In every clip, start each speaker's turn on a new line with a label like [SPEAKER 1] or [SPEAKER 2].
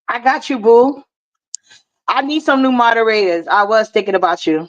[SPEAKER 1] I got you, boo. I need some new moderators. I was thinking about you.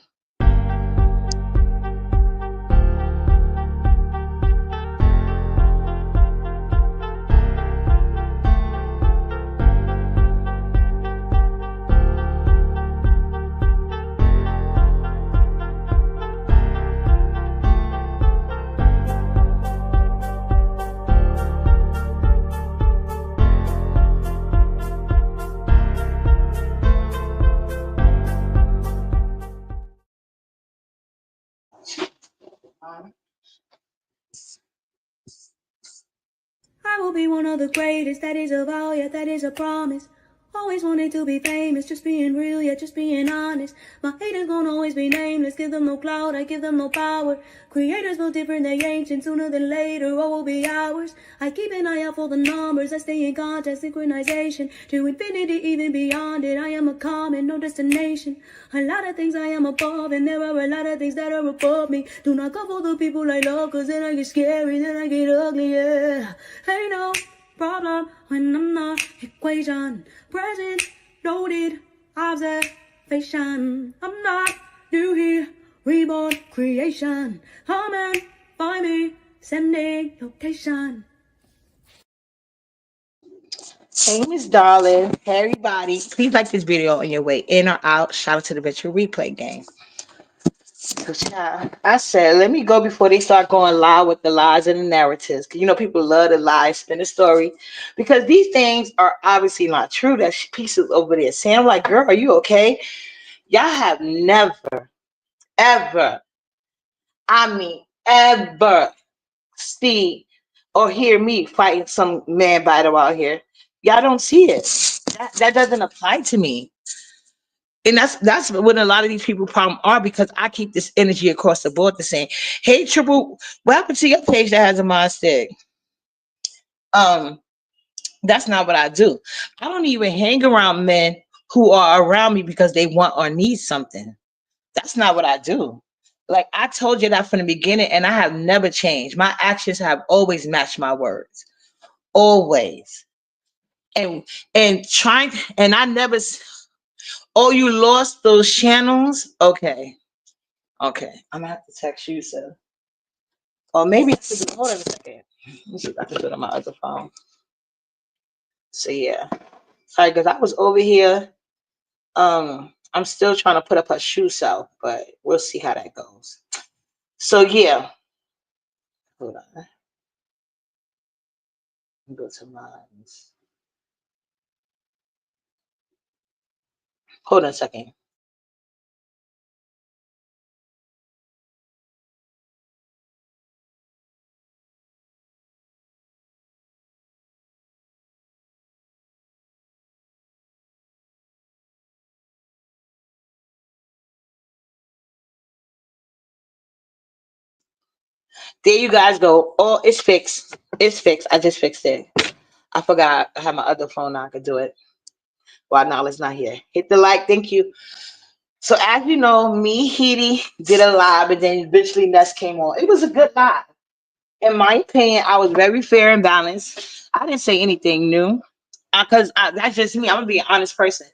[SPEAKER 2] I will be one of the greatest, that is a vow, yeah, that is a promise. Always wanted to be famous, just being real, yeah, just being honest. My haters gon' always be nameless, give them no clout, I give them no power. Creators built different, they ancient, sooner than later, all will be ours. I keep an eye out for the numbers, I stay in contact, synchronization. To infinity, even beyond it, I am a common, no destination. A lot of things I am above, and there are a lot of things that are above me. Do not go for the people I love, cause then I get scary, then I get ugly, yeah. Ain't no problem when I'm not equation. Present, noted, observation. I'm not new here, reborn creation. Come and find me, sending location.
[SPEAKER 1] Hey, Miss Darling. Hey, everybody. Please like this video on your way in or out. Shout out to the virtual replay game. Yeah, I said, let me go before they start going live with the lies and the narratives. Because, people love to lie, spin the story. Because these things are obviously not true. That pieces over there saying, I'm like, girl, are you okay? Y'all have never, ever, I mean, ever see or hear me fighting some man battle out here. Y'all don't see it. That doesn't apply to me. And that's what a lot of these people problem are, because I keep this energy across the board to saying, hey, triple, what happened to your page that has a mod stick? That's not what I do. I don't even hang around men who are around me because they want or need something. That's not what I do. Like I told you that from the beginning, and I have never changed. My actions have always matched my words. Always. And trying, and I never, oh, you lost those channels? Okay. Okay. I'm gonna have to text you, sir. Or maybe I could hold on a second. Let me see if I can do it on my other phone. So yeah. Sorry, because I was over here. I'm still trying to put up her shoe cell, but we'll see how that goes. So yeah. Hold on. Let me go to mine. Hold on a second. There you guys go. Oh, it's fixed. It's fixed. I just fixed it. I forgot I have my other phone now. I could do it. Well, now it's not here. Hit the like. Thank you. So as you know, me, Heidi did a live, and then eventually Ness came on. It was a good live. In my opinion, I was very fair and balanced. I didn't say anything new. Because that's just me. I'm gonna be an honest person,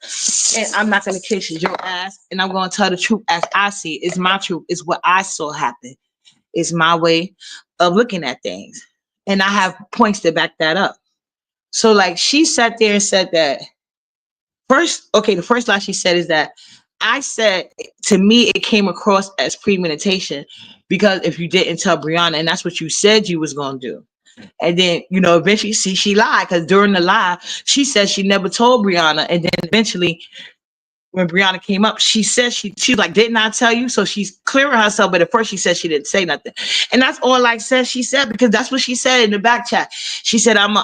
[SPEAKER 1] and I'm not gonna kiss your ass. And I'm gonna tell the truth as I see it. It's my truth. It's what I saw happen. It's my way of looking at things, and I have points to back that up. So, like, she sat there and said that first. Okay, the first lie she said is that I said, to me it came across as premeditation, because if you didn't tell Brianna, and that's what you said you was gonna do. And then, eventually, see, she lied, because during the lie, she said she never told Brianna. And then eventually, when Brianna came up, she said she's like, didn't I tell you? So she's clearing herself. But at first, she said she didn't say nothing. And that's all I said she said, because that's what she said in the back chat. She said, I'm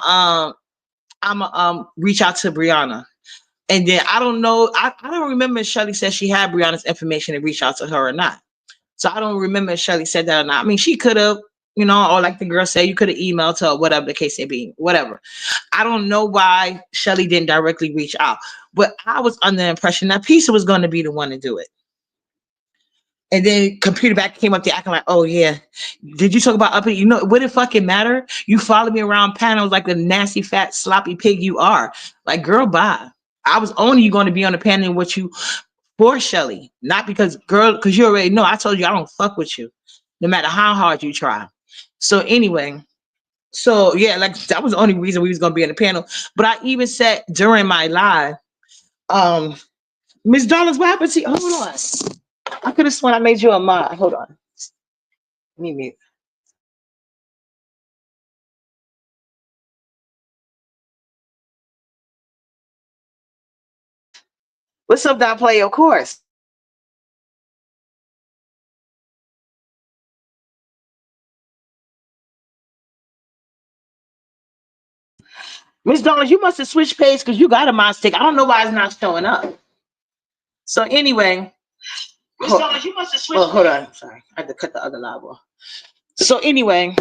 [SPEAKER 1] reach out to Brianna. And then I don't know. I don't remember if Shelly said she had Brianna's information and reach out to her or not. So I don't remember if Shelly said that or not. I mean, she could have, or like the girl said, you could have emailed her, whatever the case may be, whatever. I don't know why Shelly didn't directly reach out, but I was under the impression that Pisa was going to be the one to do it. And then computer back came up there acting like, oh yeah, did you talk about up? Would it fucking matter? You follow me around panels like the nasty, fat, sloppy pig you are. Like, girl, bye. I was only going to be on the panel with you for Shelly, not because girl, because you already know. I told you I don't fuck with you, no matter how hard you try. So anyway, so yeah, like that was the only reason we was gonna be on the panel. But I even said during my live, um, Miss Dollars, what happened to you? Hold on, I could have sworn I made you a mod. Hold on, me. What's up, that play? Of course, Miss Dollars, you must have switched page because you got a mod stick. I don't know why it's not showing up. So anyway, Miss Dollars, you must have switched. Oh, hold on, sorry, I had to cut the other live off. So anyway,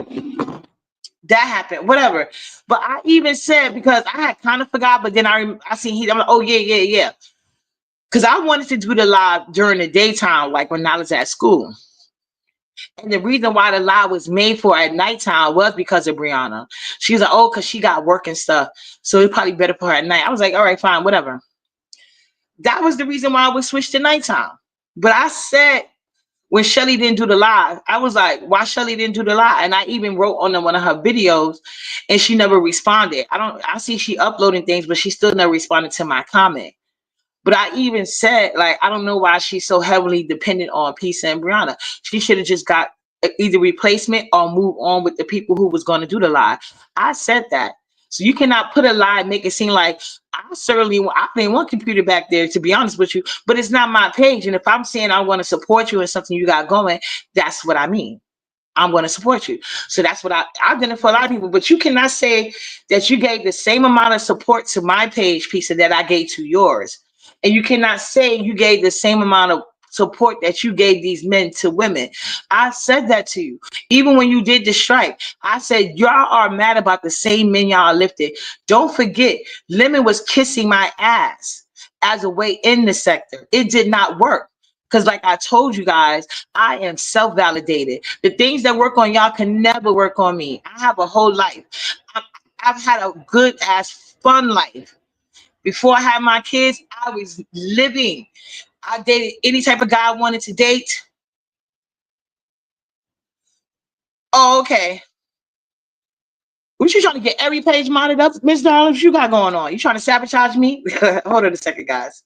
[SPEAKER 1] that happened, whatever. But I even said because I had kind of forgot, but then I seen he. I'm like, oh yeah. Because I wanted to do the live during the daytime, like when I was at school. And the reason why the live was made for at nighttime was because of Brianna. She was like, oh, because she got work and stuff. So it's probably better for her at night. I was like, all right, fine, whatever. That was the reason why I was switched to nighttime. But I said when Shelly didn't do the live, I was like, why Shelly didn't do the live? And I even wrote on one of her videos and she never responded. I see she uploading things, but she still never responded to my comment. But I even said, like, I don't know why she's so heavily dependent on Pisa and Brianna. She should have just got either replacement or move on with the people who was going to do the live. I said that. So you cannot put a lie, make it seem like I didn't want computer back there, to be honest with you, but it's not my page. And if I'm saying I want to support you in something you got going, that's what I mean. I'm going to support you. So that's what I've done it for a lot of people. But you cannot say that you gave the same amount of support to my page, Pisa, that I gave to yours. And you cannot say you gave the same amount of support that you gave these men to women. I said that to you. Even when you did the strike, I said, y'all are mad about the same men y'all lifted. Don't forget, Lemon was kissing my ass as a way in the sector. It did not work. Because like I told you guys, I am self-validated. The things that work on y'all can never work on me. I have a whole life. I've had a good ass fun life. Before I had my kids, I was living. I dated any type of guy I wanted to date. Oh, okay. What you trying to get every page modded up, Miss Darling? What you got going on? You trying to sabotage me? Hold on a second, guys.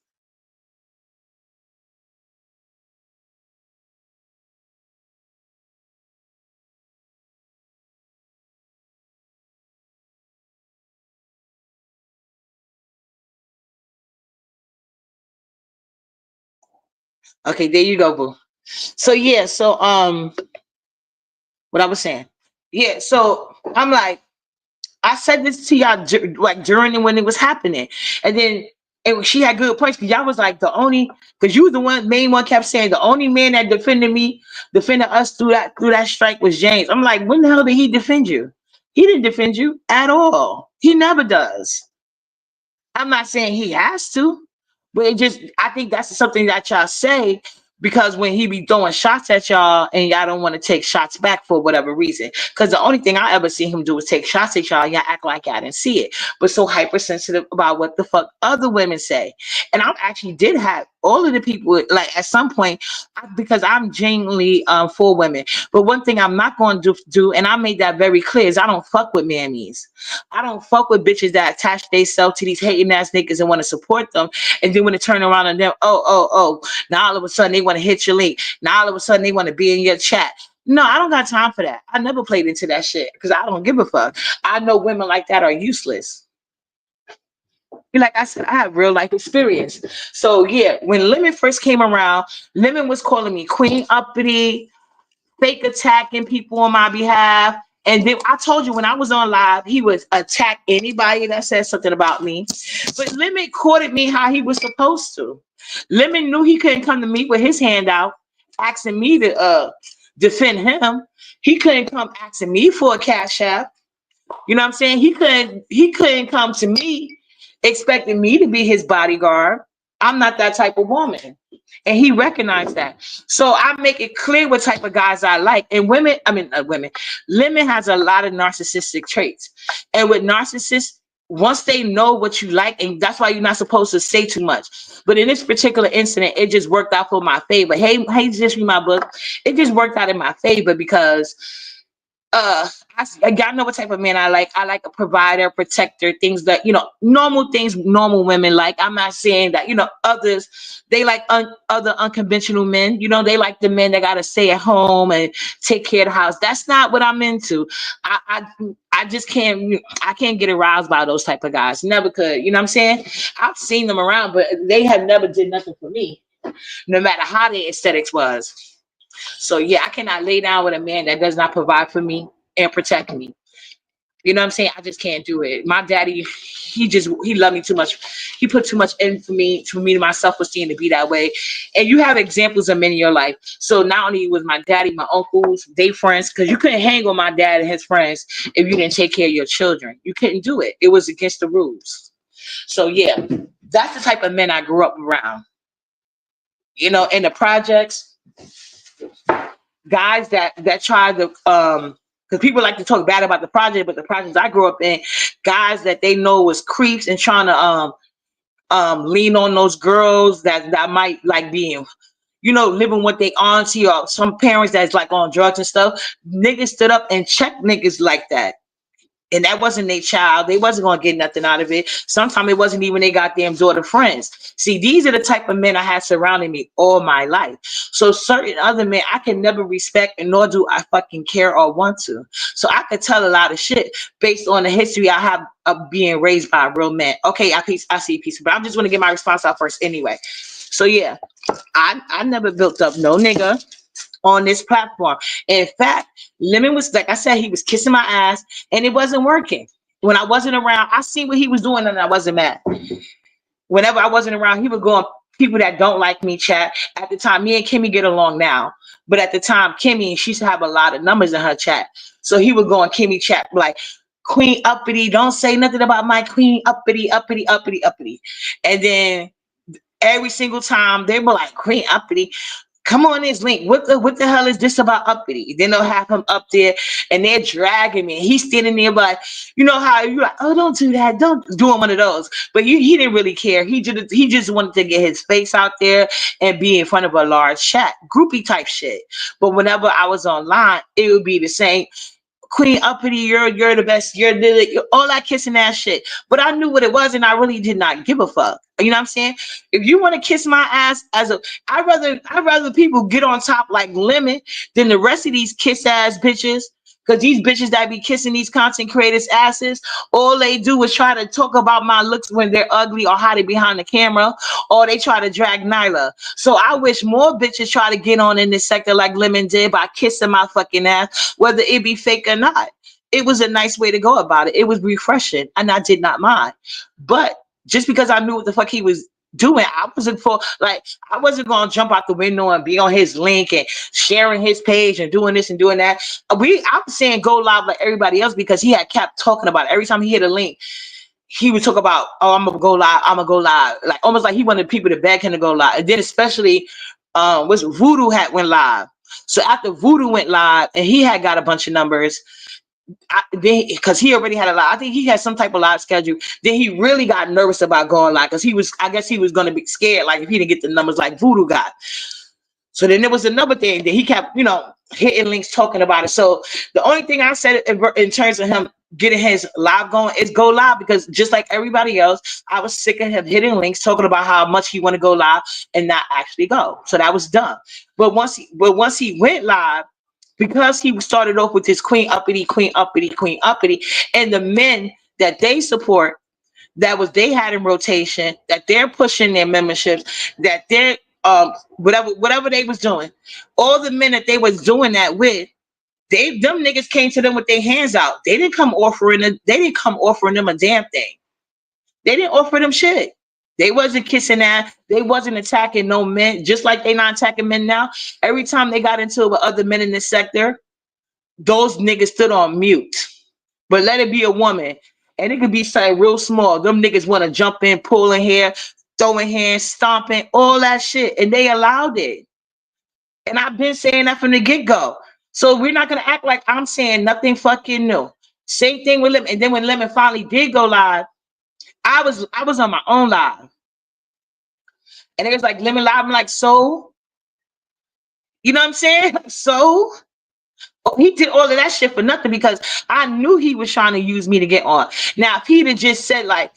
[SPEAKER 1] Okay, there you go, boo. So yeah, so what I was saying. Yeah, so I'm like, I said this to y'all like during and when it was happening, and then she had good points because y'all was like the only because you was the main one kept saying the only man that defended us through that strike was James. I'm like, when the hell did he defend you? He didn't defend you at all. He never does. I'm not saying he has to, but it just I think that's something that y'all say because when he be throwing shots at y'all and y'all don't want to take shots back for whatever reason. Because the only thing I ever see him do is take shots at y'all. Y'all act like y'all didn't see it, but so hypersensitive about what the fuck other women say. And I actually did have all of the people like at some point because I'm genuinely for women. But one thing I'm not going to do, and I made that very clear, is I don't fuck with mammies. I don't fuck with bitches that attach themselves to these hating ass niggas and want to support them. And then when it turn around on them, oh, now all of a sudden they want to hit your link. Now all of a sudden they want to be in your chat. No, I don't got time for that. I never played into that shit because I don't give a fuck. I know women like that are useless. Like I said, I have real life experience. So yeah, when Lemon first came around, Lemon was calling me Queen Uppity, fake attacking people on my behalf. And then I told you when I was on live, he would attack anybody that said something about me. But Lemon courted me how he was supposed to. Lemon knew he couldn't come to me with his hand out, asking me to defend him. He couldn't come asking me for a cash app. You know what I'm saying? He couldn't come to me expecting me to be his bodyguard. I'm not that type of woman. And he recognized that. So I make it clear what type of guys I like. And women, Lemon has a lot of narcissistic traits. And with narcissists, once they know what you like, and that's why you're not supposed to say too much. But in this particular incident, it just worked out for my favor. Hey, just read my book. It just worked out in my favor because uh I know what type of man I like. I like a provider, protector, things that, normal things normal women like. I'm not saying that, others, they like other unconventional men. They like the men that gotta stay at home and take care of the house. That's not what I'm into. I just can't get aroused by those type of guys. Never could. You know what I'm saying? I've seen them around, but they have never did nothing for me, no matter how their aesthetics was. So yeah, I cannot lay down with a man that does not provide for me and protect me. You know what I'm saying? I just can't do it. My daddy, he loved me too much. He put too much in for me to my self-esteem to be that way. And you have examples of men in your life. So not only was my daddy, my uncles, they friends, because you couldn't hang with my dad and his friends if you didn't take care of your children. You couldn't do it. It was against the rules. So yeah, that's the type of men I grew up around. In the projects, guys that try to because people like to talk bad about the project, but the projects I grew up in, guys that they know was creeps and trying to lean on those girls that might like being, living with their auntie or some parents that's like on drugs and stuff. Niggas stood up and checked niggas like that. And that wasn't their child. They wasn't gonna get nothing out of it. Sometimes it wasn't even their goddamn daughter friends. See, these are the type of men I had surrounding me all my life. So certain other men I can never respect, and nor do I fucking care or want to. So I could tell a lot of shit based on the history I have of being raised by a real man. Okay, I see a piece, but I'm just gonna get my response out first anyway. So yeah, I never built up no nigga on this platform. In fact, Lemon was, like I said, he was kissing my ass and it wasn't working. When I wasn't around, I seen what he was doing and I wasn't mad. Whenever I wasn't around, he would go on people that don't like me chat. At the time, me and Kimmy get along now. But at the time, Kimmy, she used to have a lot of numbers in her chat. So he would go on Kimmy chat like, Queen Uppity, don't say nothing about my Queen Uppity, Uppity, Uppity, Uppity. And then every single time they were like, Queen Uppity, come on this link. What the hell is this about uppity? Then they'll have him up there and they're dragging me. He's standing there like, you know how you're like, oh, don't do that. Don't do him one of those. But he didn't really care. He just wanted to get his face out there and be in front of a large chat. Groupie type shit. But whenever I was online, it would be the same. Queen Uppity, you're the best. You're all that kissing ass shit. But I knew what it was, and I really did not give a fuck. You know what I'm saying? If you want to kiss my ass I'd rather people get on top like Lemon than the rest of these kiss ass bitches. Because these bitches that be kissing these content creators' asses, all they do is try to talk about my looks when they're ugly or how they behind the camera, or they try to drag Nyla. So I wish more bitches try to get on in this sector like Lemon did by kissing my fucking ass, whether it be fake or not. It was a nice way to go about it. It was refreshing, and I did not mind. But just because I knew what the fuck he was doing, I wasn't gonna jump out the window and be on his link and sharing his page and doing this and doing that. I was saying go live like everybody else because he had kept talking about it. Every time he hit a link, he would talk about, oh, I'm gonna go live, like almost like he wanted people to beg him to go live. And then especially was Voodoo had went live. So after Voodoo went live and he had got a bunch of numbers, because he already had a lot. I think he had some type of live schedule. Then he really got nervous about going live because I guess he was going to be scared, like if he didn't get the numbers like Voodoo got. So then there was another thing that he kept, hitting links talking about it. So the only thing I said in terms of him getting his live going is go live, because just like everybody else, I was sick of him hitting links talking about how much he want to go live and not actually go. So that was dumb. But once he went live, because he started off with his Queen Uppity, Queen Uppity, Queen Uppity, and the men that they support, they had in rotation, that they're pushing their memberships, that they're whatever they was doing, all the men that they was doing that with, them niggas came to them with their hands out. They didn't come offering them a damn thing. They didn't offer them shit. They wasn't kissing that. They wasn't attacking no men, just like they not attacking men now. Every time they got into it with other men in this sector, those niggas stood on mute. But let it be a woman, and it could be something real small. Them niggas want to jump in, pulling hair, throwing hands, stomping, all that shit, and they allowed it. And I've been saying that from the get-go. So we're not gonna act like I'm saying nothing fucking new. Same thing with Lemon. And then when Lemon finally did go live, I was on my own live, and it was like Lemon Live. I'm like, so you know what I'm saying? So he did all of that shit for nothing because I knew he was trying to use me to get on. Now, if he'd have just said like,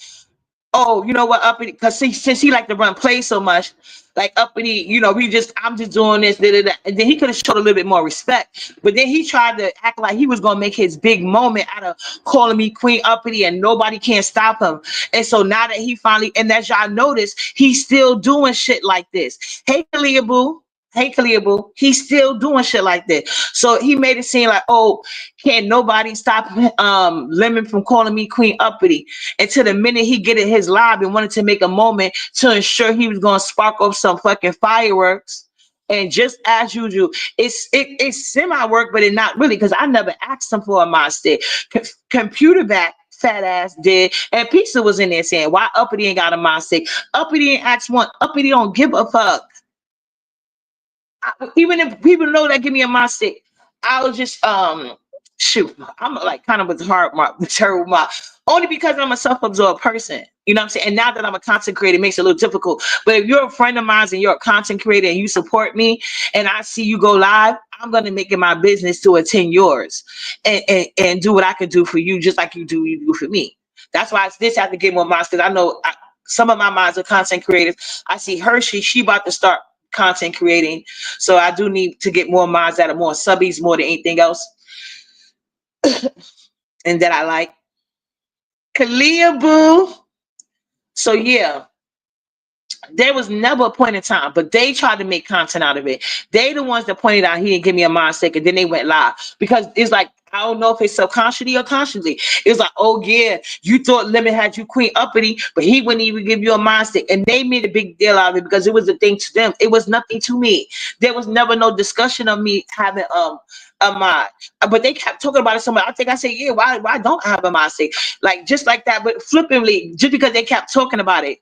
[SPEAKER 1] oh, you know what, uppity, because since he liked to run play so much, like uppity, I'm just doing this, da, da, da. And then he could have showed a little bit more respect. But then he tried to act like he was gonna make his big moment out of calling me Queen Uppity, and nobody can stop him. And so now that he finally, and as y'all notice, he's still doing shit like this. Hey, Kalia Boo. Hey, Kalia Boo. He's still doing shit like this. So he made it seem like, oh, can't nobody stop Lemon from calling me Queen Uppity. Until the minute he get in his lobby and wanted to make a moment to ensure he was going to spark off some fucking fireworks. And just as usual, it's semi work, but it not really, because I never asked him for a mod stick. Computer back fat ass did, and Pizza was in there saying, why Uppity ain't got a mod stick? Uppity ain't asked one. Uppity don't give a fuck. Even if people know that give me a mod stick, I was just shoot. I'm like kind of with hard mark, terrible mark. Only because I'm a self-absorbed person. You know what I'm saying? And now that I'm a content creator, it makes it a little difficult. But if you're a friend of mine and you're a content creator and you support me and I see you go live, I'm gonna make it my business to attend yours and do what I could do for you, just like you do for me. That's why this have to get more minds, because I know some of my minds are content creators. I see Hershey, she about to start content creating. So I do need to get more minds that are more subbies more than anything else. And that I like. Kalia Boo. So yeah, there was never a point in time, but they tried to make content out of it. They the ones that pointed out he didn't give me a mind stick, and then they went live because it's like, I don't know if it's subconsciously or consciously. It's like, oh yeah, you thought Lemon had you Queen Uppity, but he wouldn't even give you a mind stick, and they made a big deal out of it because it was a thing to them. It was nothing to me. There was never no discussion of me having a mind, but they kept talking about it so much. I think I said, yeah, why don't I have a mind stick? Like just like that, but flippantly, just because they kept talking about it.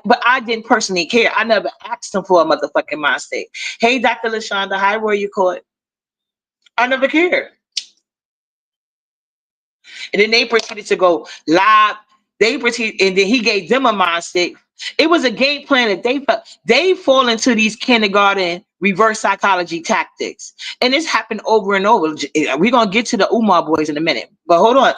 [SPEAKER 1] But I didn't personally care. I never asked him for a motherfucking mind state. Hey, Dr. LaShonda, hi, where you caught? I never cared. And then they proceeded to go live. They proceeded, and then he gave them a mind stick. It was a game plan that they fall into these kindergarten reverse psychology tactics. And this happened over and over. We're gonna get to the Umar boys in a minute. But hold on.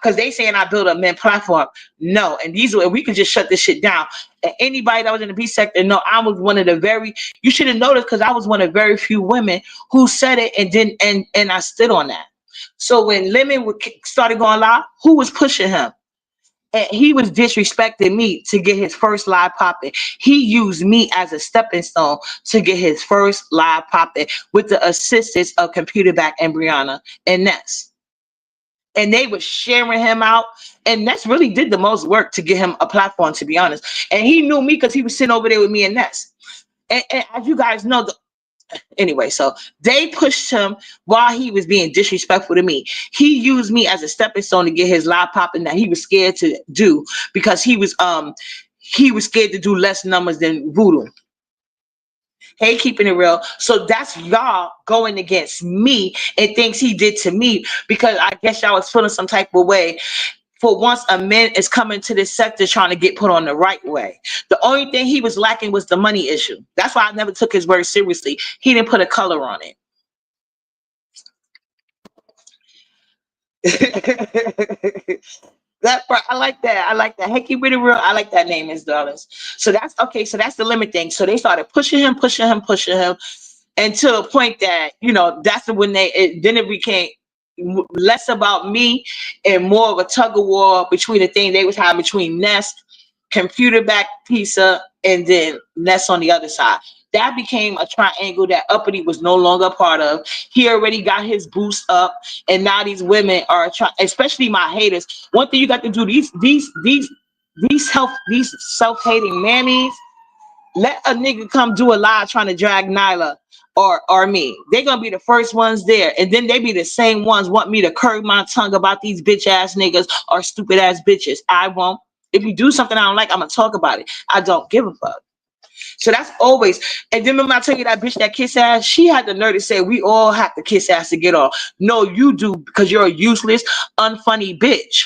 [SPEAKER 1] Because they saying I built a men platform. No, and we can just shut this shit down. And anybody that was in the B sector, no, I was one of the you should have noticed, because I was one of very few women who said it and didn't and I stood on that. So when Lemon started going live, who was pushing him? And he was disrespecting me to get his first live popping. He used me as a stepping stone to get his first live popping with the assistance of Computer Back and Brianna and Ness. And they were sharing him out. And Ness really did the most work to get him a platform, to be honest. And he knew me because he was sitting over there with me and Ness. And as you guys know, anyway, so they pushed him while he was being disrespectful to me. He used me as a stepping stone to get his live popping that he was scared to do, because he was scared to do less numbers than Voodoo. Hey, keeping it real. So that's y'all going against me and things he did to me, because I guess y'all was feeling some type of way. For once a man is coming to this sector trying to get put on the right way. The only thing he was lacking was the money issue. That's why I never took his word seriously. He didn't put a color on it. That part, I like that. I like that. Hey, keep it real. I like that name, Miss Dollars. So that's okay. So that's the limit thing. So they started pushing him, until the point that, that's when then it became less about me and more of a tug of war between the thing they was having between Nest, Computer Back Pizza, and then Nest on the other side. That became a triangle that Uppity was no longer a part of. He already got his boost up, and now these women are trying, especially my haters. One thing you got to do, these self-hating mammies, let a nigga come do a live trying to drag Nyla or me. They're gonna be the first ones there, and then they be the same ones want me to curb my tongue about these bitch ass niggas or stupid ass bitches. I won't. If you do something I don't like, I'm gonna talk about it. I don't give a fuck. So that's always. And then remember I tell you that bitch that kiss ass, she had the nerve to say we all have to kiss ass to get off. No, you do, because you're a useless, unfunny bitch.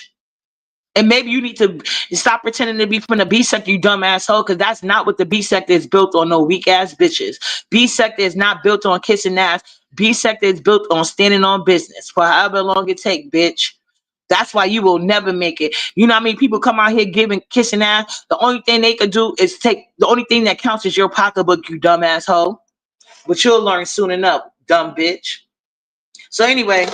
[SPEAKER 1] And maybe you need to stop pretending to be from the B sector, you dumb asshole, because that's not what the B sector is built on, no weak ass bitches. B sector is not built on kissing ass. B sector is built on standing on business for however long it take, bitch. That's why you will never make it. You know what I mean? People come out here giving kissing ass. The only thing they could do is the only thing that counts is your pocketbook, you dumb asshole. But you'll learn soon enough, dumb bitch. So anyway,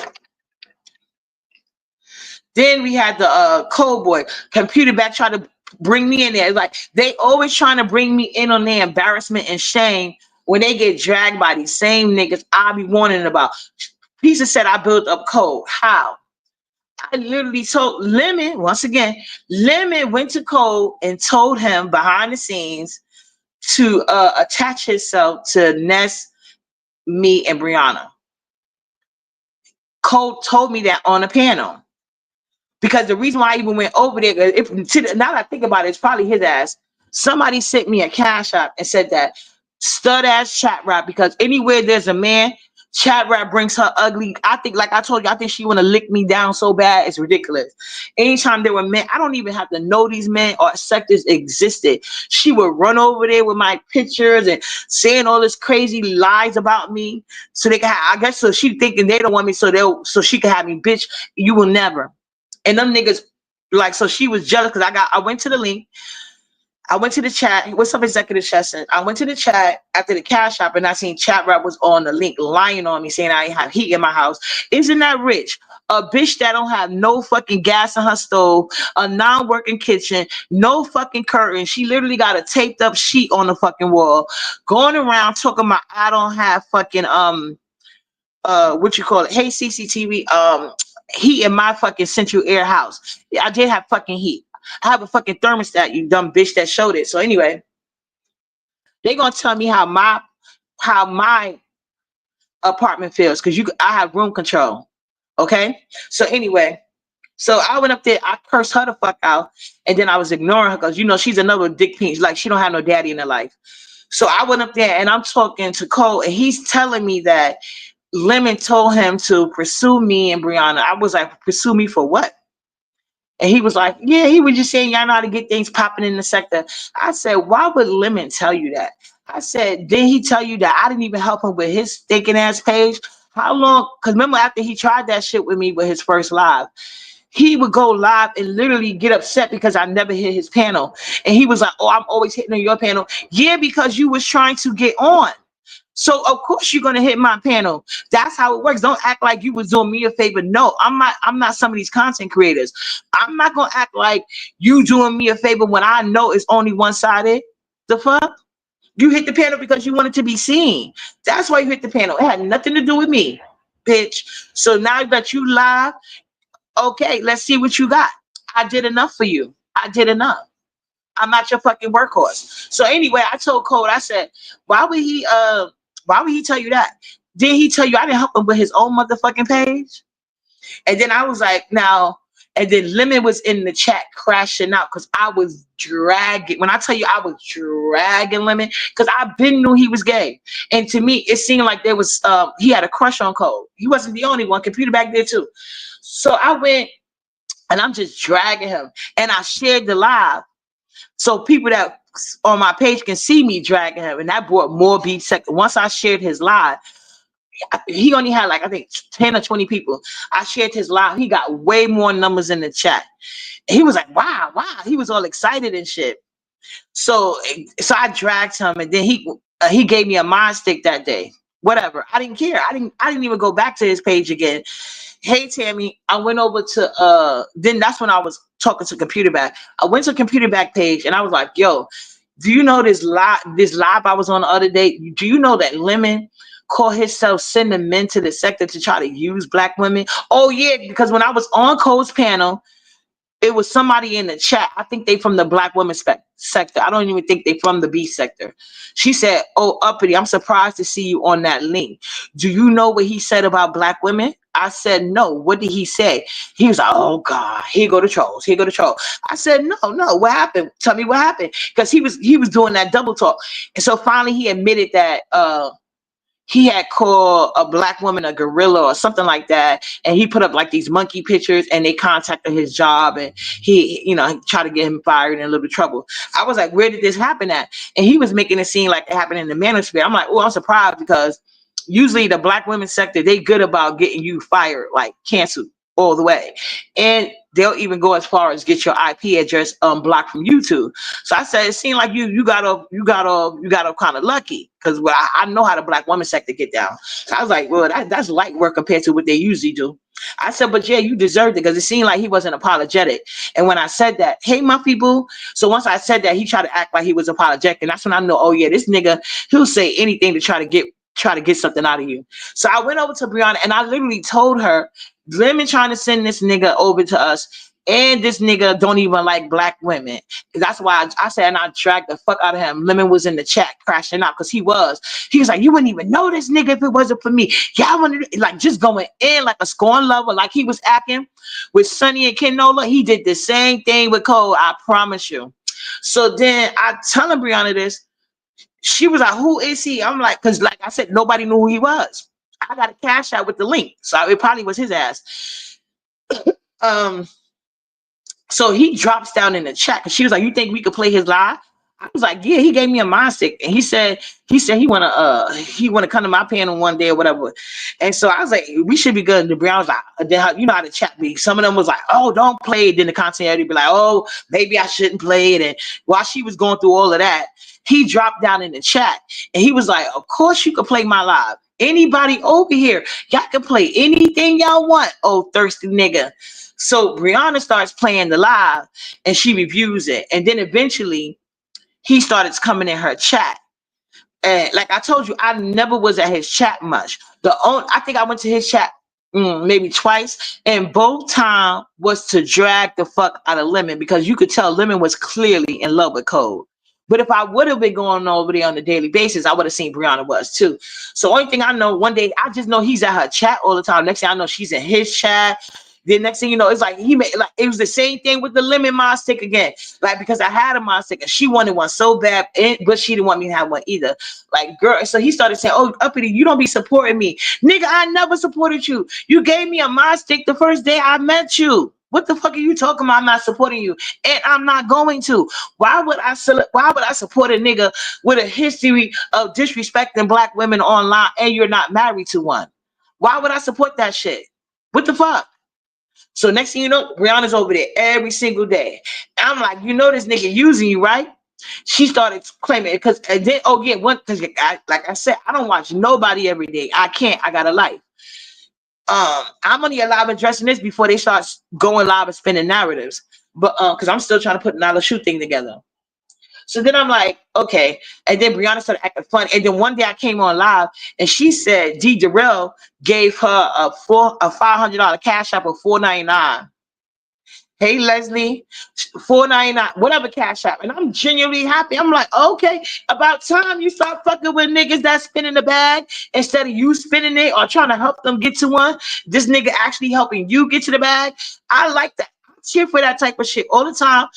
[SPEAKER 1] then we had the cold boy computer back try to bring me in there. It's like they always trying to bring me in on their embarrassment and shame when they get dragged by these same niggas I be warning about. Pizza said I built up code. How? I literally told Lemon, once again, Lemon went to Cole and told him behind the scenes to attach himself to Ness, me, and Brianna. Cole told me that on the panel. Because the reason why I even went over there, now that I think about it, it's probably his ass. Somebody sent me a cash app and said that stud ass chat rap, because anywhere there's a man, chat rap brings her ugly. I think, like I told you, I think she want to lick me down so bad, it's ridiculous. Anytime there were men, I don't even have to know these men or sectors existed. She would run over there with my pictures and saying all this crazy lies about me, so they can have, I guess, so she thinking they don't want me, so she can have me. Bitch, you will never. And them niggas, like, so she was jealous because I went to the link. I went to the chat. What's up, executive session? I went to the chat after the cash app and I seen chat rap was on the link lying on me saying I have heat in my house. Isn't that rich? A bitch that don't have no fucking gas in her stove, a non-working kitchen, no fucking curtain. She literally got a taped up sheet on the fucking wall, going around talking about I don't have fucking what you call it? Hey, CCTV, heat in my fucking central air house. Yeah, I did have fucking heat. I have a fucking thermostat, you dumb bitch that showed it. So anyway, they gonna tell me how my apartment feels because I have room control. Okay. So anyway, so I went up there, I cursed her the fuck out, and then I was ignoring her because you know she's another dick piece. Like she don't have no daddy in her life. So I went up there and I'm talking to Cole, and he's telling me that Lemon told him to pursue me and Brianna. I was like, pursue me for what? And he was like, yeah, he was just saying y'all know how to get things popping in the sector. I said, why would Lemon tell you that? I said, did he tell you that I didn't even help him with his stinking ass page? How long? Because remember after he tried that shit with me with his first live, he would go live and literally get upset because I never hit his panel. And he was like, oh, I'm always hitting on your panel. Yeah, because you was trying to get on. So of course you're gonna hit my panel. That's how it works. Don't act like you was doing me a favor. No, I'm not some of these content creators. I'm not gonna act like you doing me a favor when I know it's only one-sided. The fuck? You hit the panel because you wanted to be seen. That's why you hit the panel. It had nothing to do with me, bitch. So now that you live, okay, let's see what you got. I did enough for you. I did enough. I'm not your fucking workhorse. So anyway, I told Cole, I said, why would he tell you that? Did he tell you I didn't help him with his own motherfucking page? And then I was like, now, and then Lemon was in the chat crashing out because I was dragging. When I tell you I was dragging Lemon, because I been knew he was gay. And to me, it seemed like there was he had a crush on Cole. He wasn't the only one. Computer back there too. So I went and I'm just dragging him. And I shared the live. So people that on my page can see me dragging him, and that brought more beats. Once I shared his live, he only had like I think 10 or 20 people. I shared his live. He got way more numbers in the chat. He was like, "Wow, wow!" He was all excited and shit. So I dragged him, and then he gave me a mind stick that day. Whatever. I didn't care. I didn't even go back to his page again. Hey Tammy, I went over to then that's when I was talking to Computer Back. I went to Computer Back page and I was like, yo, do you know this live I was on the other day? Do you know that Lemon called himself sending men to the sector to try to use black women? Oh yeah, because when I was on Cole's panel, it was somebody in the chat. I think they from the black women sector. I don't even think they from the B sector. She said, oh, uppity, I'm surprised to see you on that link. Do you know what he said about black women? I said, no. What did he say? He was like, oh God, here go the trolls. Here go the troll. I said, no. What happened? Tell me what happened. Because he was doing that double talk. And so finally he admitted that he had called a black woman a gorilla or something like that, and he put up like these monkey pictures, and they contacted his job, and he, tried to get him fired and in a little bit of trouble. I was like, where did this happen at? And he was making it seem like it happened in the manosphere. I'm like, oh, I'm surprised, because usually the black women sector, they good about getting you fired, like canceled all the way, and they'll even go as far as get your IP address blocked from YouTube. So I said, it seemed like you got kind of lucky, because I know how the black woman sector get down. So I was like, well, that's light work compared to what they usually do. I said, but yeah, you deserved it, because it seemed like he wasn't apologetic. And when I said that, hey, my people. So once I said that, he tried to act like he was apologetic, and that's when I know, oh yeah, this nigga, he'll say anything to try to get something out of you. So I went over to Brianna, and I literally told her, Lemon trying to send this nigga over to us, and this nigga don't even like black women. That's why I said, and I dragged the fuck out of him. Lemon was in the chat crashing out, because he was like, you wouldn't even know this nigga if it wasn't for me. Y'all wanted, like, just going in like a scorn lover, like he was acting with Sonny and Kenola. He did the same thing with Cole, I promise you. So then I telling Brianna this. She was like, who is he? I'm like, because like I said, nobody knew who he was. I got a cash out with the link, so it probably was his ass. So he drops down in the chat, because she was like, you think we could play his live? I was like, yeah. He gave me a mind stick, and he said he wanna come to my panel one day or whatever. And so I was like, we should be good. And Brianna was like, then you know how the chat be. Some of them was like, oh, don't play it. Then the content would be like, oh, maybe I shouldn't play it. And while she was going through all of that, he dropped down in the chat, and he was like, of course you could play my live. Anybody over here, y'all can play anything y'all want. Oh, thirsty nigga. So Brianna starts playing the live, and she reviews it. And then eventually he started coming in her chat. And like I told you, I never was at his chat much. I think I went to his chat maybe twice, and both time was to drag the fuck out of Lemon, because you could tell Lemon was clearly in love with Code. But if I would have been going over there on a daily basis, I would have seen Brianna was too. So only thing I know, one day I just know he's at her chat all the time. Next thing I know, she's in his chat. The next thing you know, it's like he made, like, it was the same thing with the Lemon mod stick again. Like, because I had a mod stick and she wanted one so bad, but she didn't want me to have one either. Like, girl, so he started saying, oh, Uppity, you don't be supporting me. Nigga, I never supported you. You gave me a mod stick the first day I met you. What the fuck are you talking about? I'm not supporting you, and I'm not going to. Why would I support a nigga with a history of disrespecting black women online, and you're not married to one? Why would I support that shit? What the fuck? So next thing you know, Brianna's over there every single day. I'm like, you know this nigga using you, right? She started claiming it, because like I said, I don't watch nobody every day. I can't. I got a life. I'm only alive addressing this before they start going live and spinning narratives. But because I'm still trying to put another shoot thing together. So then I'm like, okay. And then Brianna started acting funny. And then one day I came on live, and she said D. Darrell gave her a $500 cash app of $4.99. Hey Leslie, $4.99, whatever cash app. And I'm genuinely happy. I'm like, okay, about time you start fucking with niggas that spinning the bag instead of you spinning it or trying to help them get to one. This nigga actually helping you get to the bag. I like that. I cheer for that type of shit all the time.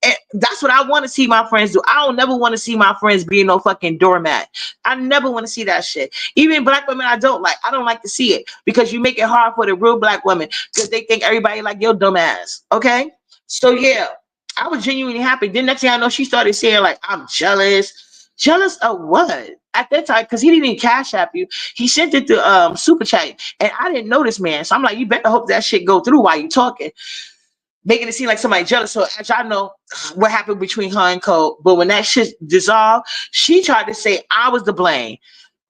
[SPEAKER 1] And that's what I want to see my friends do. I don't never want to see my friends being no fucking doormat. I never want to see that shit. Even black women I don't like to see it, because you make it hard for the real black women, because they think everybody like your dumb ass. Okay? So yeah, I was genuinely happy. Then next thing I know, she started saying like, I'm jealous. Jealous of what? At that time, because he didn't even cash app you. He sent it to super chat. And I didn't know this man. So I'm like, you better hope that shit go through while you talking. Making it seem like somebody jealous. So as y'all know what happened between her and Cole, but when that shit dissolved, she tried to say I was to blame,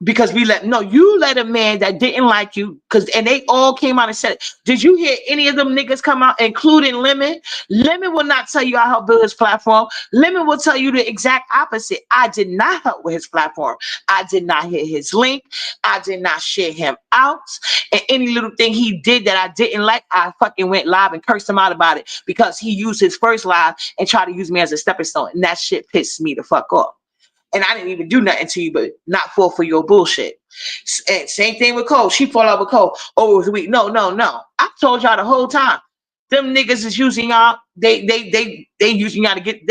[SPEAKER 1] because you let a man that didn't like you, and they all came out and said it. Did you hear any of them niggas come out, including Lemon? Lemon will not tell you I helped build his platform. Lemon will tell you the exact opposite. I did not help with his platform. I did not hit his link. I did not share him out. And any little thing he did that I didn't like, I fucking went live and cursed him out about it, because he used his first live and tried to use me as a stepping stone. And that shit pissed me the fuck off. And I didn't even do nothing to you, but not fall for your bullshit. And same thing with Cole. She fall out with Cole. Oh, it was weak. No. I told y'all the whole time. Them niggas is using y'all. They using y'all to get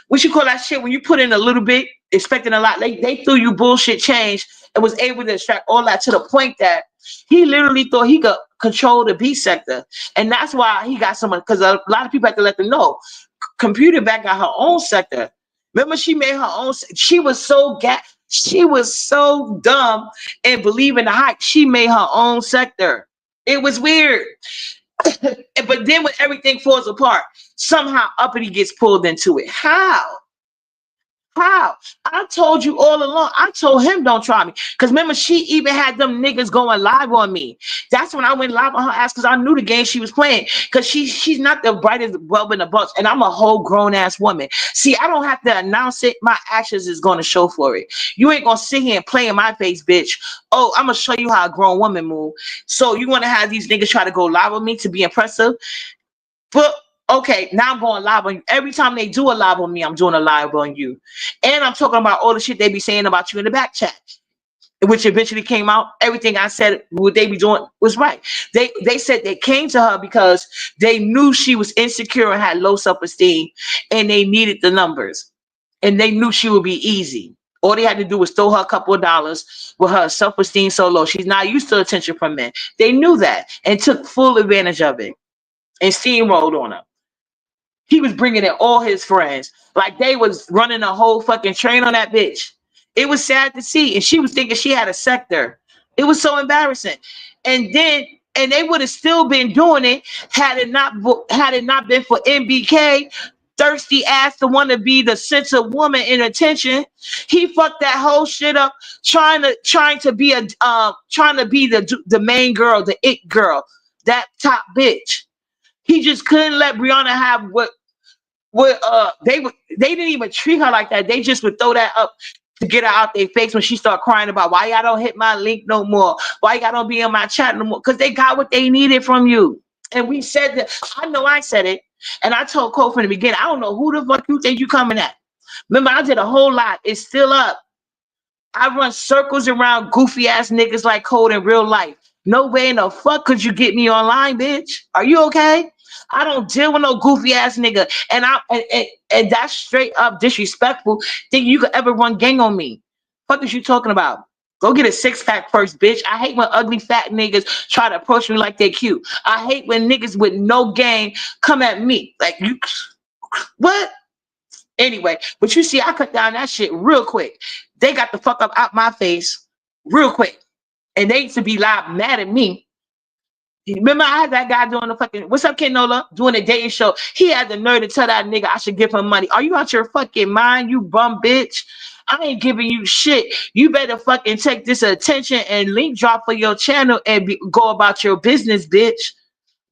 [SPEAKER 1] what you call that shit when you put in a little bit, expecting a lot. They threw you bullshit change and was able to extract all that to the point that he literally thought he could control the B sector. And that's why he got someone, because a lot of people have to let them know. Computer back got her own sector. Remember, she made her own. She was so she was so dumb and believing the hype. She made her own sector. It was weird. But then when everything falls apart, somehow Uppity gets pulled into it. How? How? I told you all along. I told him don't try me. Because remember, she even had them niggas going live on me. That's when I went live on her ass because I knew the game she was playing. Because she's not the brightest bulb in the bunch. And I'm a whole grown ass woman. See, I don't have to announce it. My actions is going to show for it. You ain't going to sit here and play in my face, bitch. Oh, I'm going to show you how a grown woman move. So you want to have these niggas try to go live on me to be impressive? But okay, now I'm going live on you. Every time they do a live on me, I'm doing a live on you. And I'm talking about all the shit they be saying about you in the back chat, which eventually came out. Everything I said, what they be doing was right. They said they came to her because they knew she was insecure and had low self-esteem, and they needed the numbers. And they knew she would be easy. All they had to do was throw her a couple of dollars with her self-esteem so low. She's not used to attention from men. They knew that and took full advantage of it and steamrolled on her. He was bringing in all his friends. Like they was running a whole fucking train on that bitch. It was sad to see. And she was thinking she had a sector. It was so embarrassing. And then, and they would have still been doing it had it not been for MBK, thirsty ass to want to be the center woman in attention. He fucked that whole shit up, trying to be the main girl, the it girl, that top bitch. He just couldn't let Brianna have what they didn't even treat her like that. They just would throw that up to get her out their face when she started crying about why y'all don't hit my link no more, why y'all don't be in my chat no more, because they got what they needed from you. And we said that. I know I said it, and I told Cole from the beginning, I don't know who the fuck you think you coming at. Remember, I did a whole lot. It's still up. I run circles around goofy ass niggas like Code in real life. No way in the fuck could you get me online, bitch. Are you okay? I don't deal with no goofy ass nigga. And that's straight up disrespectful. Think you could ever run gang on me? Fuck is you talking about? Go get a six-pack first, bitch. I hate when ugly fat niggas try to approach me like they cute. I hate when niggas with no game come at me. Like you what? Anyway, but you see, I cut down that shit real quick. They got the fuck up out my face real quick. And they used to be live mad at me. Remember, I had that guy doing the fucking, what's up, Kenola? Doing a dating show. He had the nerve to tell that nigga I should give him money. Are you out your fucking mind, you bum bitch? I ain't giving you shit. You better fucking take this attention and link drop for your channel and go about your business, bitch.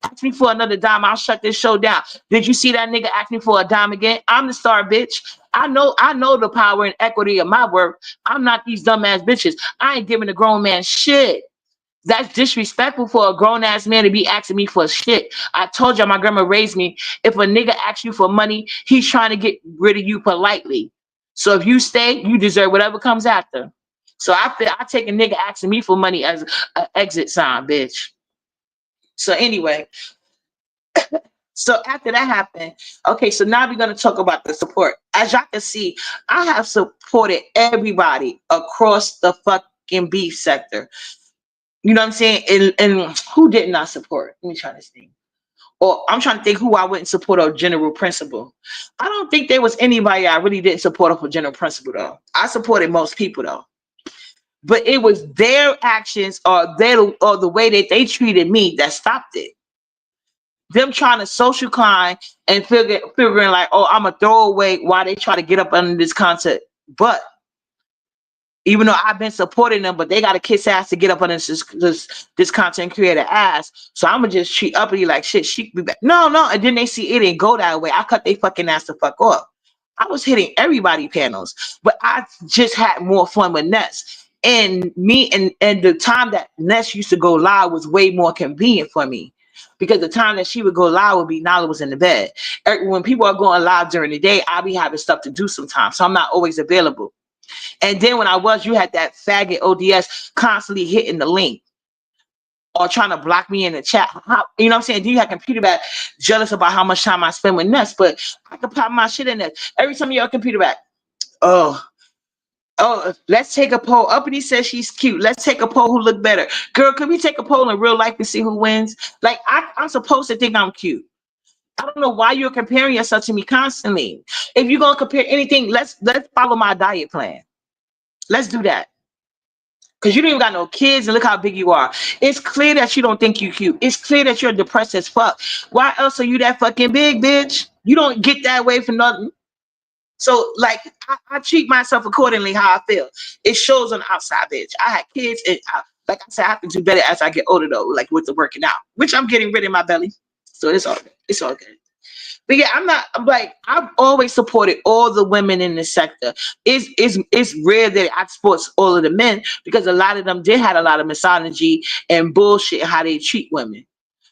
[SPEAKER 1] Ask me for another dime, I'll shut this show down. Did you see that nigga ask me for a dime again? I'm the star, bitch. I know the power and equity of my work. I'm not these dumbass bitches. I ain't giving a grown man shit. That's disrespectful for a grown-ass man to be asking me for shit. I told you my grandma raised me. If a nigga asks you for money, he's trying to get rid of you politely. So if you stay, you deserve whatever comes after. So I take a nigga asking me for money as an exit sign, bitch. So anyway, so after that happened, okay, so now we're going to talk about the support. As y'all can see, I have supported everybody across the fucking beef sector. You know what I'm saying? And who didn't I support? Let me try this thing. Or I'm trying to think who I wouldn't support a general principle. I don't think there was anybody I really didn't support for general principle, though. I supported most people, though. But it was their actions or the way that they treated me that stopped it. Them trying to social climb and figuring like, oh, I'm a throwaway while they try to get up under this concept. But even though I've been supporting them, but they got to kiss ass to get up on this content creator ass. So I'm gonna just treat Uppity like shit. She be back. No. And then they see it didn't go that way. I cut they fucking ass the fuck off. I was hitting everybody panels, but I just had more fun with Ness. And me and the time that Ness used to go live was way more convenient for me. Because the time that she would go live would be Nala was in the bed. When people are going live during the day, I'll be having stuff to do sometimes. So I'm not always available. And then when you had that faggot ODS constantly hitting the link or trying to block me in the chat. You know what I'm saying? Then you had computer back jealous about how much time I spend with Ness, but I could pop my shit in there. Every time you have computer back, oh, Oh, let's take a poll. Uppity says she's cute. Let's take a poll who look better. Girl, can we take a poll in real life and see who wins? Like, I'm supposed to think I'm cute. I don't know why you're comparing yourself to me constantly. If you're gonna compare anything, let's follow my diet plan. Let's do that. Cause you don't even got no kids and look how big you are. It's clear that you don't think you cute. It's clear that you're depressed as fuck. Why else are you that fucking big, bitch? You don't get that way for nothing. So like I treat myself accordingly how I feel. It shows on the outside, bitch. I had kids and like I said, I have to do better as I get older though, like with the working out, which I'm getting rid of my belly. So it's all good. It's all good. But yeah, I'm like, I've always supported all the women in this sector. It's rare that I support all of the men because a lot of them did have a lot of misogyny and bullshit how they treat women.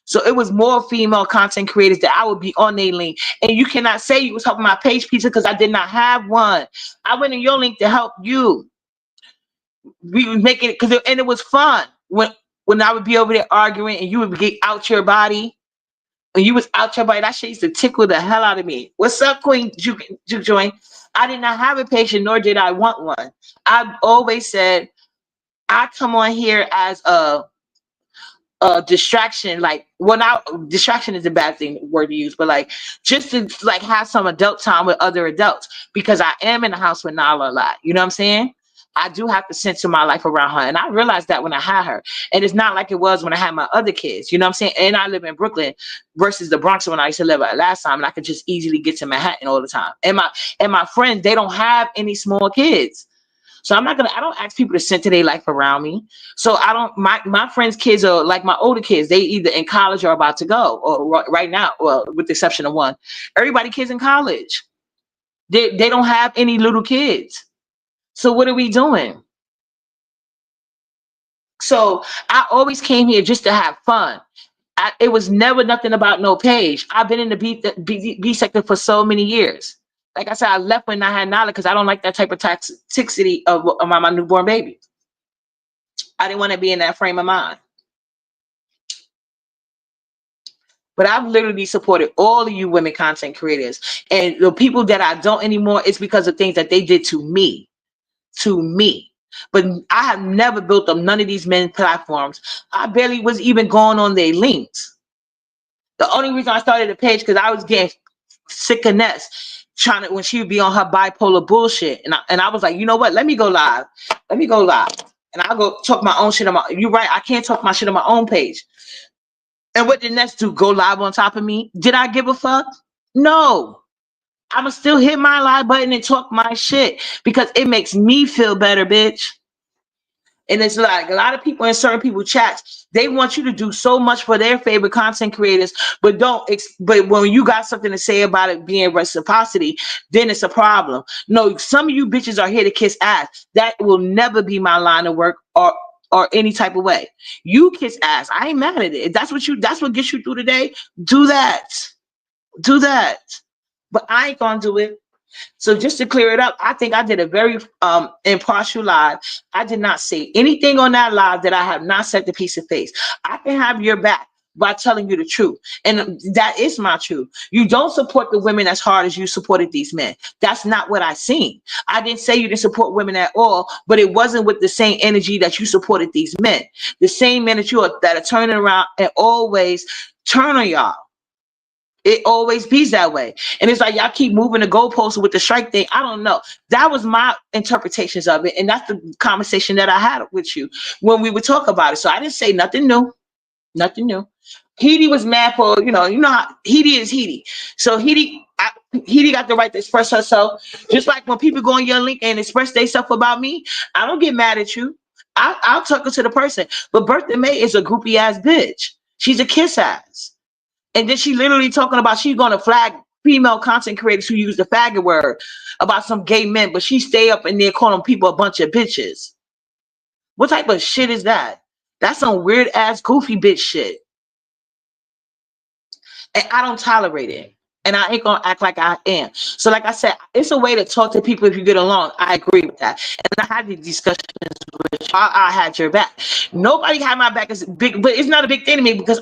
[SPEAKER 1] So it was more female content creators that I would be on their link. And you cannot say you was helping my page pizza because I did not have one. I went in your link to help you. We was making it and it was fun when I would be over there arguing and you would get out your body. When you was out your body, that shit used to tickle the hell out of me. What's up, Queen Juke Joy? I did not have a patient, nor did I want one. I've always said I come on here as a distraction. Like, well, now distraction is a bad word to use, but like just to like have some adult time with other adults because I am in the house with Nala a lot. You know what I'm saying? I do have to censor my life around her. And I realized that when I had her. And it's not like it was when I had my other kids. You know what I'm saying? And I live in Brooklyn versus the Bronx when I used to live at last time. And I could just easily get to Manhattan all the time. And my friends, they don't have any small kids. So I don't ask people to center their life around me. So my friends' kids are like my older kids. They either in college or about to go or right now, well, with the exception of one. Everybody kids in college. They don't have any little kids. So what are we doing? So I always came here just to have fun. It was never nothing about no page. I've been in the B sector for so many years. Like I said, I left when I had knowledge because I don't like that type of toxicity of my newborn baby. I didn't want to be in that frame of mind. But I've literally supported all of you women content creators. And the people that I don't anymore, it's because of things that they did to me. To me. But I have never built up none of these men platforms. I barely was even going on their links. The only reason I started the page because I was getting sick of Ness trying to when she would be on her bipolar bullshit. And I was like, you know what? Let me go live. Let me go live. And I'll go talk my own shit on my you're right, I can't talk my shit on my own page. And what did Ness do? Go live on top of me? Did I give a fuck? No. I'ma still hit my live button and talk my shit because it makes me feel better, bitch. And it's like a lot of people in certain people chats, they want you to do so much for their favorite content creators, but but when you got something to say about it being reciprocity, then it's a problem. No, some of you bitches are here to kiss ass. That will never be my line of work or any type of way. You kiss ass. I ain't mad at it. If that's what gets you through the day, do that. Do that. But I ain't gonna do it. So just to clear it up, I think I did a very impartial live. I did not say anything on that live that I have not said to piece of face. I can have your back by telling you the truth. And that is my truth. You don't support the women as hard as you supported these men. That's not what I seen. I didn't say you didn't support women at all, but it wasn't with the same energy that you supported these men. The same men that are turning around and always turn on y'all. It always be that way. And it's like y'all keep moving the goalposts with the strike thing. I don't know. That was my interpretations of it. And that's the conversation that I had with you when we would talk about it. So I didn't say nothing new. Nothing new. Heidi was mad for, you know how Heidi is Heidi. So Heidi got the right to express herself. Just like when people go on your link and express themselves about me, I don't get mad at you. I'll talk to the person. But Bertha May is a groupie ass bitch. She's a kiss ass. And then she literally talking about she's going to flag female content creators who use the faggot word about some gay men, but she stay up in there calling people a bunch of bitches. What type of shit is that? That's some weird ass goofy bitch shit. And I don't tolerate it. And I ain't going to act like I am. So like I said, it's a way to talk to people if you get along. I agree with that. And I had these discussions with you. I had your back. Nobody had my back as big, but it's not a big thing to me because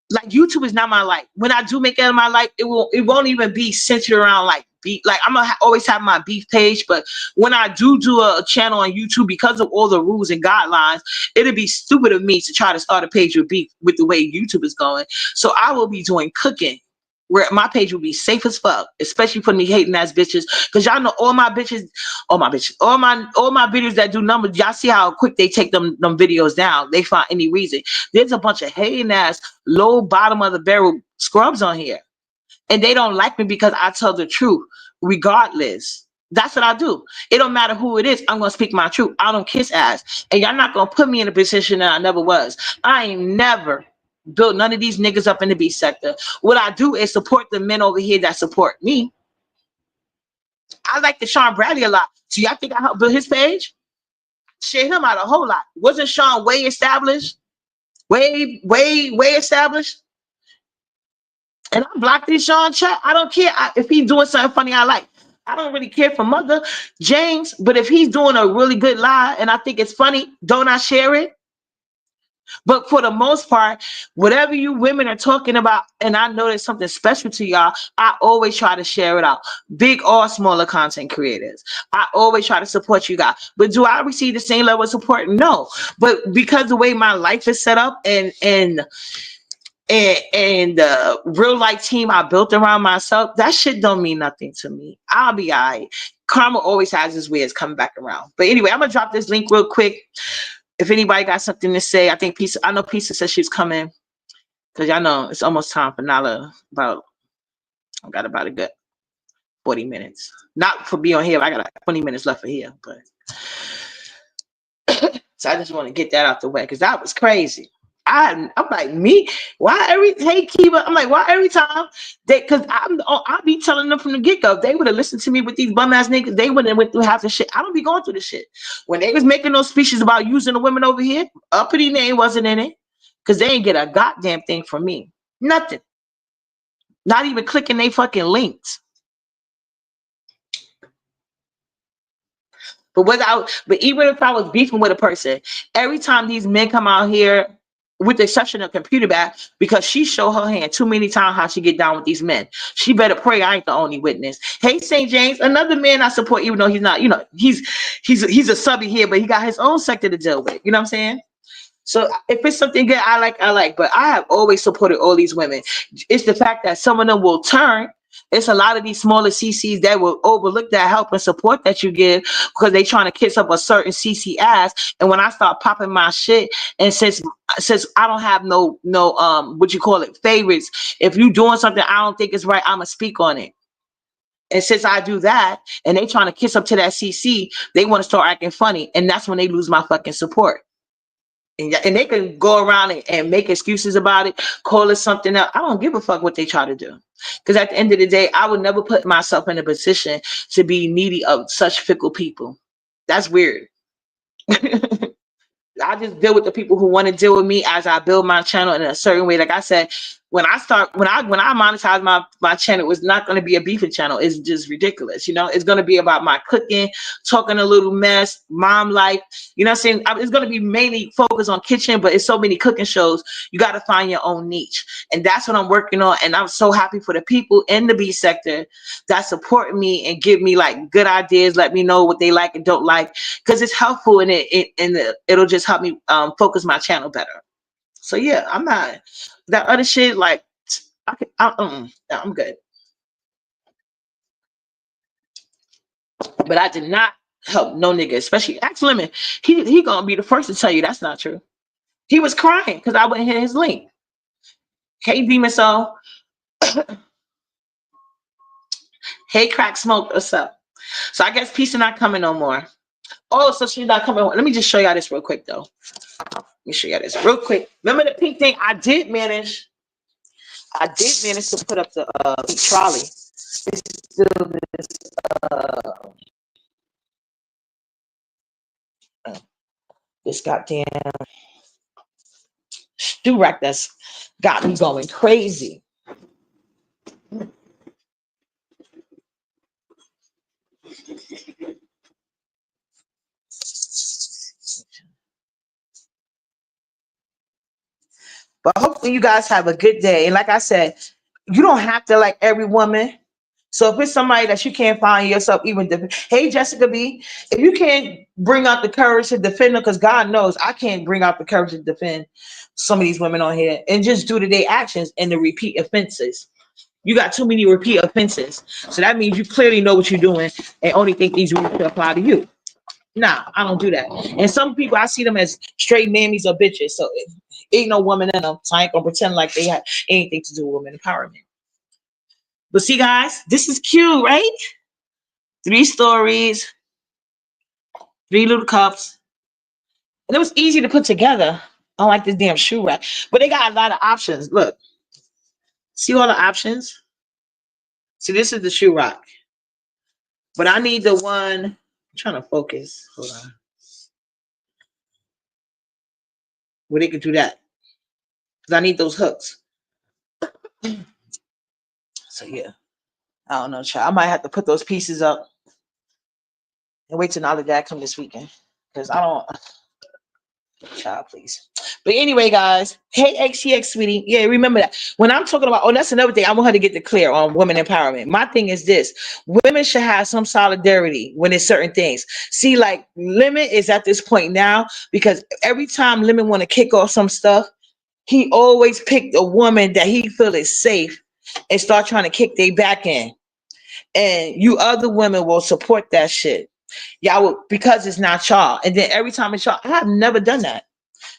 [SPEAKER 1] like YouTube is not my life. When I do make it in my life, it won't even be centered around like beef. Like I'm gonna always have my beef page, but when I do a channel on YouTube, because of all the rules and guidelines, it'd be stupid of me to try to start a page with beef with the way YouTube is going. So I will be doing cooking, where my page will be safe as fuck, especially for me hating ass bitches. Cause y'all know all my videos that do numbers, y'all see how quick they take them videos down. They find any reason. There's a bunch of hating ass, low bottom of the barrel scrubs on here. And they don't like me because I tell the truth, regardless. That's what I do. It don't matter who it is. I'm gonna speak my truth. I don't kiss ass, and y'all not gonna put me in a position that I never was. I ain't never built none of these niggas up in the B sector. What I do is support the men over here that support me. I like the Sean Bradley a lot. So y'all think I helped build his page? Share him out a whole lot. Wasn't Sean way established? Way established? And I blocked this Sean chat. I don't care if he's doing something funny I like. I don't really care for Mother James, but if he's doing a really good lie and I think it's funny, don't I share it? But for the most part, whatever you women are talking about, and I know there's something special to y'all, I always try to share it out. Big or smaller content creators. I always try to support you guys. But do I receive the same level of support? No. But because the way my life is set up and the real life team I built around myself, that shit don't mean nothing to me. I'll be all right. Karma always has its ways coming back around. But anyway, I'm gonna drop this link real quick. If anybody got something to say, I know Pisa says she's coming, because y'all know it's almost time for Nala. I got about a good 40 minutes. Not for being on here, I got 20 minutes left for here. But so I just want to get that out the way, because that was crazy. I'm like, me? Why hey Kiva? I'm like, why every time because I be telling them from the get-go, if they would have listened to me with these bum ass niggas, they wouldn't have went through half the shit. I don't be going through the shit. When they was making those speeches about using the women over here, uppity name wasn't in it, because they ain't get a goddamn thing from me. Nothing. Not even clicking they fucking links. But even if I was beefing with a person, every time these men come out here, with the exception of Computer Back, because she showed her hand too many times how she get down with these men. She better pray I ain't the only witness. Hey, St. James, another man I support, even though he's not, he's a subby here, but he got his own sector to deal with. You know what I'm saying? So if it's something good, I like. But I have always supported all these women. It's the fact that some of them will turn. It's a lot of these smaller CCs that will overlook that help and support that you give, because they trying to kiss up a certain CC ass. And when I start popping my shit, and since I don't have no what you call it, favorites, if you doing something I don't think is right, I'ma speak on it. And since I do that, and they trying to kiss up to that CC, they want to start acting funny, and that's when they lose my fucking support. And they can go around and make excuses about it, call it something else. I don't give a fuck what they try to do. Because at the end of the day, I would never put myself in a position to be needy of such fickle people. That's weird. I just deal with the people who want to deal with me as I build my channel in a certain way. Like I said, when I monetize my channel, it's not going to be a beefing channel. It's just ridiculous. It's going to be about my cooking, talking a little mess, mom life. You know what I'm saying? It's going to be mainly focused on kitchen, but it's so many cooking shows. You got to find your own niche. And that's what I'm working on. And I'm so happy for the people in the B sector that support me and give me like good ideas, let me know what they like and don't like, because it's helpful, and it'll just help me focus my channel better. So yeah, I'm not that other shit. Like I'm good. But I did not help no nigga, especially Ask Lemon. He gonna be the first to tell you that's not true. He was crying because I wouldn't hit his link. Hey Demon Soul. Hey Crack Smoke, what's up? So I guess Peace is not coming no more. Oh, so she's not coming. Let me just show y'all this real quick though. Let me show y'all this real quick. Remember the pink thing? I did manage to put up the trolley. It's still this goddamn stew rack that's got me going crazy. But hopefully you guys have a good day. And like I said, you don't have to like every woman. So if it's somebody that you can't find yourself even, hey Jessica B, if you can't bring out the courage to defend them, because God knows I can't bring out the courage to defend some of these women on here, and just due to their actions and the repeat offenses. You got too many repeat offenses. So that means you clearly know what you're doing and only think these rules should apply to you. Nah, I don't do that. And some people, I see them as straight mammies or bitches. So ain't no woman in them. So I ain't gonna pretend like they have anything to do with women empowerment. But see, guys, this is cute, right? 3 stories, 3 little cups. And it was easy to put together. I don't like this damn shoe rack. But they got a lot of options. Look, see all the options? See, this is the shoe rack. But I need the one. I'm trying to focus. Hold on. Where they could do that. Because I need those hooks. So yeah. I don't know, child. I might have to put those pieces up and wait till now that dad come this weekend. Because I don't, child, please. But anyway, guys, hey XTX sweetie. Yeah, remember that. When I'm talking about, oh, that's another thing. I want her to get the clear on women empowerment. My thing is this: women should have some solidarity when it's certain things. See, like Lemon is at this point now because every time Lemon want to kick off some stuff, he always picked a woman that he feel is safe and start trying to kick their back in. And you other women will support that shit. Y'all will, because it's not y'all. And then every time it's y'all, I have never done that.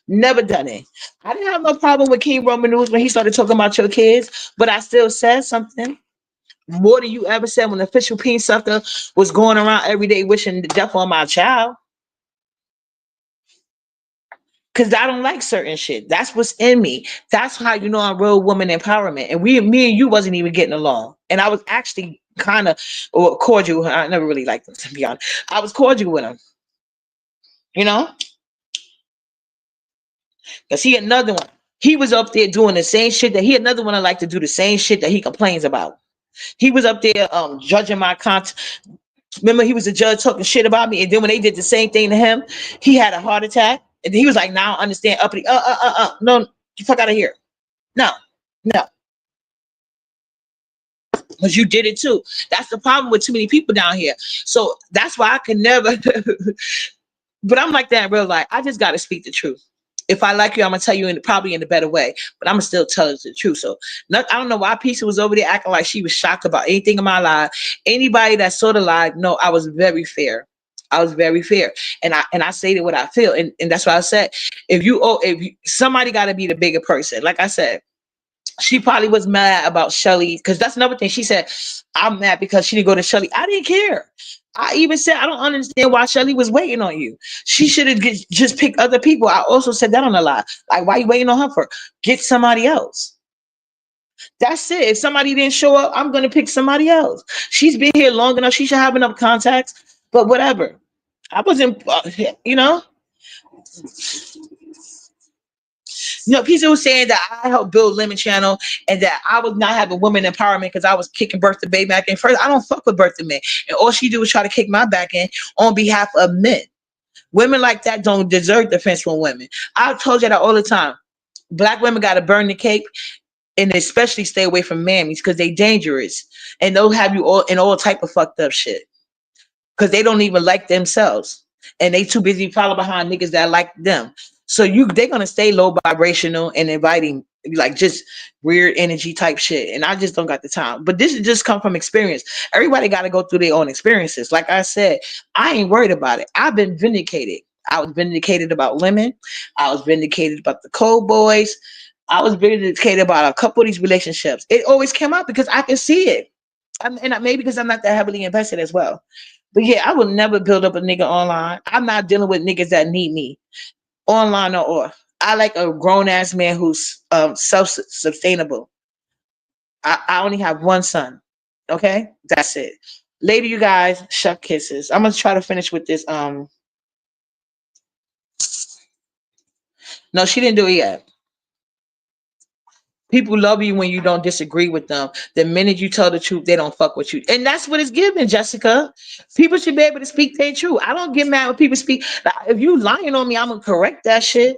[SPEAKER 1] Never done it. I didn't have no problem with King Roman News when he started talking about your kids, but I still said something more than you ever said when the official peen sucker was going around every day wishing death on my child. Cause I don't like certain shit. That's what's in me. That's how you know I'm real woman empowerment. And me and you wasn't even getting along. And I was actually kind of cordial. I never really liked him, to be honest. I was cordial with him, you know, because he another one. He was up there doing the same shit that he another one that like to do the same shit that he complains about. He was up there judging my content. Remember, he was a judge talking shit about me, and then when they did the same thing to him, he had a heart attack, and he was like, "Now I understand." Uppity, no, you fuck out of here. No, no, because you did it too. That's the problem with too many people down here. So that's why I can never. But I'm like that in real life. I just got to speak the truth. If I like you, I'm gonna tell you probably in a better way, but I'm gonna still tell you the truth. So I don't know why Pizza was over there acting like she was shocked about anything in my life. Anybody that saw the live, no, I was very fair. I was very fair, and I stated what I feel, and that's why I said somebody got to be the bigger person. Like I said, she probably was mad about Shelly because that's another thing. She said, I'm mad because she didn't go to Shelly. I didn't care. I even said, I don't understand why Shelly was waiting on you. She should have just picked other people. I also said that on the lie. Like, why you waiting on her for? Get somebody else. That's it. If somebody didn't show up, I'm going to pick somebody else. She's been here long enough. She should have enough contacts, but whatever. I wasn't, you know. Pizza was saying that I helped build Lemon Channel and that I was not having women empowerment because I was kicking Bertha Bay back in. First, I don't fuck with Bertha May. And all she do is try to kick my back in on behalf of men. Women like that don't deserve defense from women. I've told you that all the time. Black women got to burn the cape and especially stay away from mammies because they dangerous. And they'll have you all in all type of fucked up shit. Because they don't even like themselves. And they too busy following behind niggas that like them. So they're gonna stay low vibrational and inviting like just weird energy type shit. And I just don't got the time. But this has just come from experience. Everybody got to go through their own experiences. Like I said, I ain't worried about it. I've been vindicated. I was vindicated about Lemon. I was vindicated about the Cold Boys. I was vindicated about a couple of these relationships. It always came out because I can see it. And maybe because I'm not that heavily invested as well. But yeah, I will never build up a nigga online. I'm not dealing with niggas that need me. Online or off. I like a grown ass man who's self-sustainable. I only have one son. Okay, that's it. Later, you guys, chef kisses. I'm gonna try to finish with this. No, she didn't do it yet. People love you when you don't disagree with them. The minute you tell the truth, they don't fuck with you. And that's what it's given, Jessica. People should be able to speak their truth. I don't get mad when people speak. If you lying on me, I'm gonna correct that shit.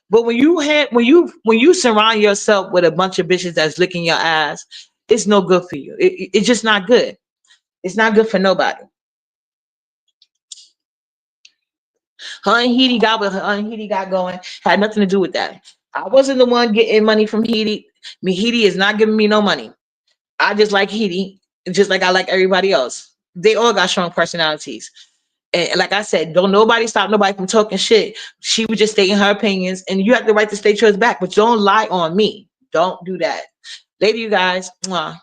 [SPEAKER 1] But when you surround yourself with a bunch of bitches that's licking your ass, it's no good for you. It's just not good. It's not good for nobody. Her and Heidi got what her and Heidi got going had nothing to do with that. I wasn't the one getting money from Heidi. Me, Heidi is not giving me no money. I just like Heidi, just like I like everybody else. They all got strong personalities. And like I said, don't nobody stop nobody from talking shit. She was just stating her opinions, and you have the right to state yours back, but don't lie on me. Don't do that. Later, you guys. Mwah.